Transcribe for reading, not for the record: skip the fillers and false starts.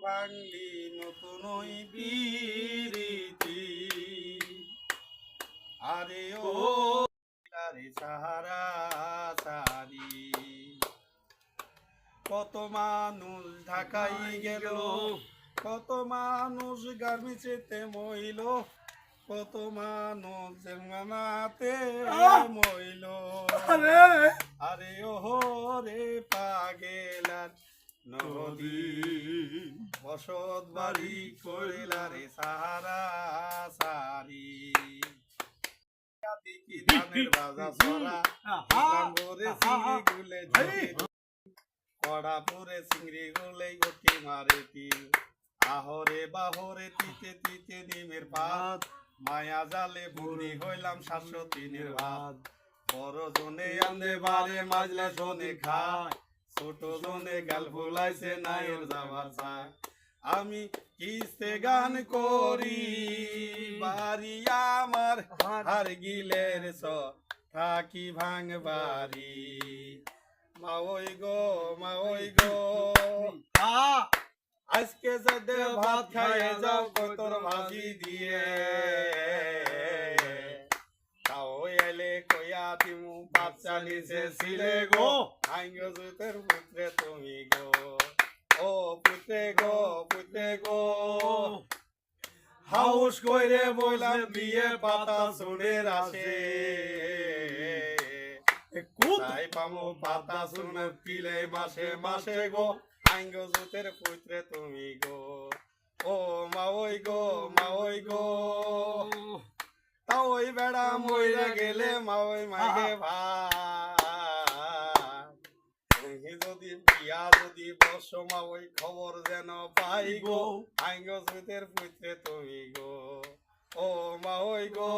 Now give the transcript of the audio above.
ভাঙলি নতুন ওই বিরীতি আরে ও আরে সাহারা সারি কত মানুষ ঢাকাই গেল কত মানুষ গার্মেন্টসেতে মইল কত মানুষ জেলখানাতে মইল আরে ওহো রে পাগেলার নদী বসত বাড়ি কইলা রে সাহারা সারি কি ধানের বাজা ছড়া লাঙ্গরে সিংড়ি গুলে কড়া পুরে সিংড়ি গুলে গটি মারে তীর আহরে বাহরে তিতে তিতে নিমের ভাত মায়া জালে বুড়ি হইলাম 703 ভাত বড় জনে আন্দে বারে মাজলে শোনে খায় ছোট জনে গাল ফুলাইছে নায়ের যাবার চায় আমি কিস্তে গান করি বাড়ি আমার হার গিলের স থাকি ভাঙ বাড়ি মাওই গো আজকে যদি ভাত খাইয়ে যাও কতর ভাজি দিয়ে তাও এলে কইয়া তিমু বাচ্চা নিচে ছিলে গো আইঙ্গ জুতের পুত্রে তুমি গো ও পুত্রে গো হাউস কইরে বইলাম বিয়ে পাতা শুনের আসে কোথায় পামো পাতা শুনে পিলে মাসে মাসে গো আইঙ্গ জুতের পুত্রে তুমি গো ও মাওই গো তাওই বেড়া মইরা গেলে মাওই মাইগে ভাই যদি বিয়া যদি বর্ষ মাওই খবর যেন পাই গো আইঙ্গ জুতের পুত্রে তুমি গো ও মাওই গো